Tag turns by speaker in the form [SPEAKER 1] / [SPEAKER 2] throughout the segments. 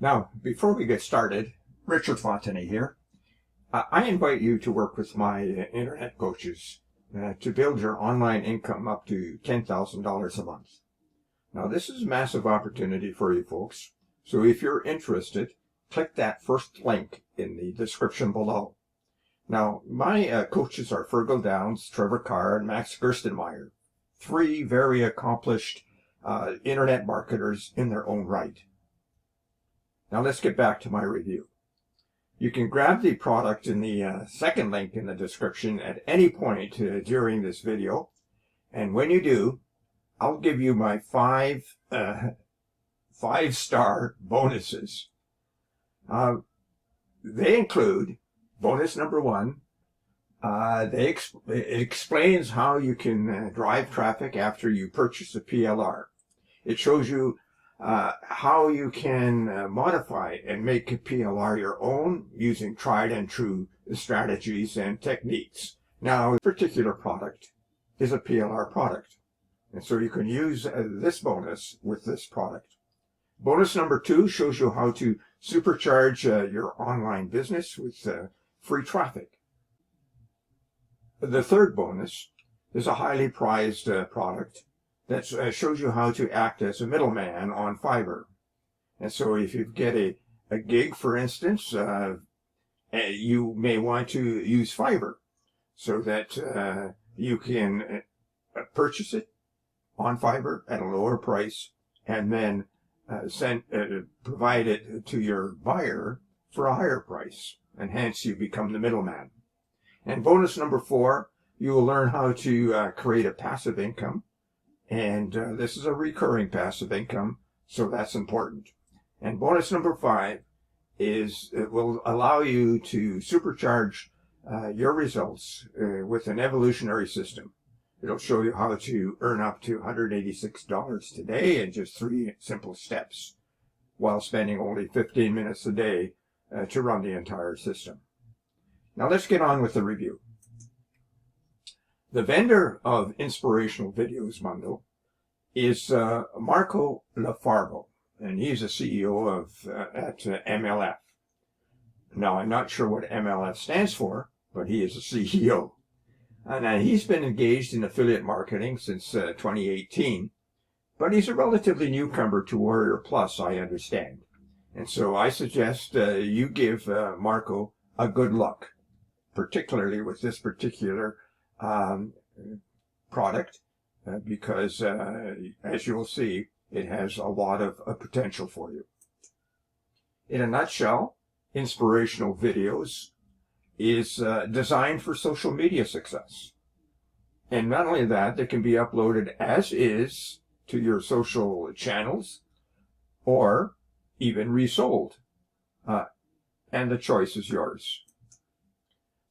[SPEAKER 1] Now, before we get started, Richard Fontenay here. I invite you to work with my internet coaches to build your online income up to $10,000 a month. Now, this is a massive opportunity for you folks. So if you're interested, click that first link in the description below. Now, my coaches are Fergal Downs, Trevor Carr, and Max Gerstenmaier, three very accomplished internet marketers in their own right. Now let's get back to my review. You can grab the product in the second link in the description at any point during this video. And when you do, I'll give you my five-star bonuses. They include bonus number one. It explains how you can drive traffic after you purchase a PLR. It shows you how you can modify and make a PLR your own using tried and true strategies and techniques. Now, this particular product is a PLR product, and so you can use this bonus with this product. Bonus number two shows you how to supercharge your online business with free traffic. The third bonus is a highly prized product that shows you how to act as a middleman on Fiverr. And so if you get a gig, for instance, you may want to use Fiverr so that you can purchase it on Fiverr at a lower price and then provide it to your buyer for a higher price, and hence you become the middleman. And bonus number four, you will learn how to create a passive income. And this is a recurring passive income, so that's important. And bonus number five is it will allow you to supercharge your results with an evolutionary system. It'll show you how to earn up to $186 today in just 3 simple steps, while spending only 15 minutes a day to run the entire system. Now let's get on with the review. The vendor of Inspirational Videos bundle is Marco Lafargo, and he's a CEO at MLF. Now, I'm not sure what MLF stands for, but he is a CEO. And he's been engaged in affiliate marketing since 2018, but he's a relatively newcomer to Warrior Plus, I understand. And so I suggest you give Marco a good look, particularly with this particular product, because as you'll see, it has a lot of potential for you. In a nutshell, Inspirational Videos is designed for social media success. And not only that, they can be uploaded as is to your social channels or even resold. And the choice is yours.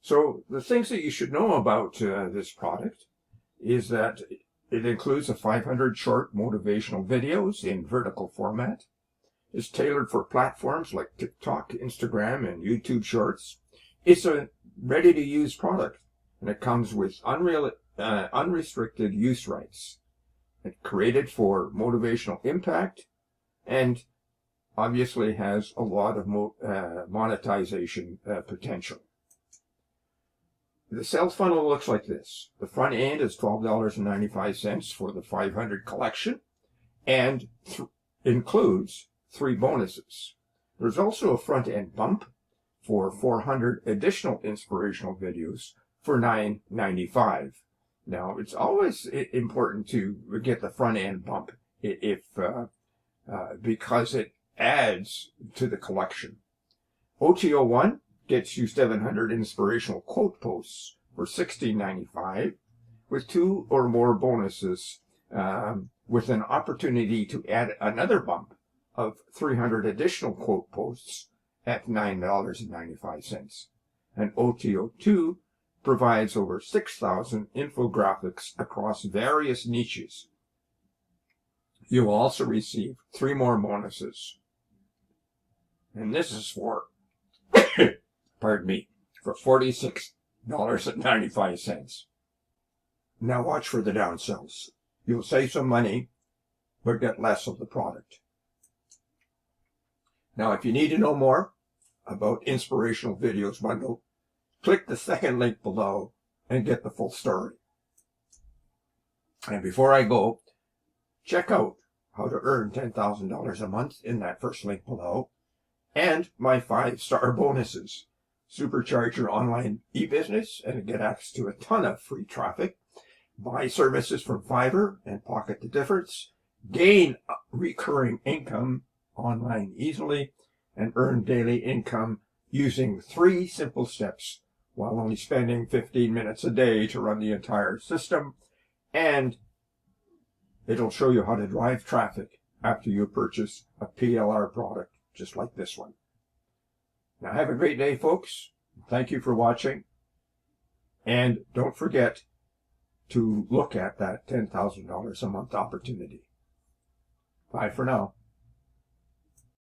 [SPEAKER 1] So the things that you should know about this product is that it includes 500 short motivational videos in vertical format. It's tailored for platforms like TikTok, Instagram, and YouTube Shorts. It's a ready-to-use product, and it comes with unrestricted use rights. It's created for motivational impact, and obviously has a lot of monetization potential. The sales funnel looks like this. The front end is $12.95 for the 500 collection and includes 3 bonuses. There's also a front end bump for 400 additional inspirational videos for $9.95. Now, it's always important to get the front end bump because it adds to the collection. OTO1 gets you 700 inspirational quote posts for $16.95 with 2 or more bonuses with an opportunity to add another bump of 300 additional quote posts at $9.95. And OTO2 provides over 6,000 infographics across various niches. You will also receive 3 more bonuses. And this is for pardon me, for $46.95. Now watch for the downsells. You'll save some money, but get less of the product. Now, if you need to know more about Inspirational Videos Bundle, click the second link below and get the full story. And before I go, check out how to earn $10,000 a month in that first link below, and my 5-star bonuses. Supercharge your online e-business and get access to a ton of free traffic. Buy services from Fiverr and pocket the difference. Gain recurring income online easily, and earn daily income using 3 simple steps while only spending 15 minutes a day to run the entire system. And it'll show you how to drive traffic after you purchase a PLR product just like this one. Now have a great day, folks. Thank you for watching. And don't forget to look at that $10,000 a month opportunity. Bye for now.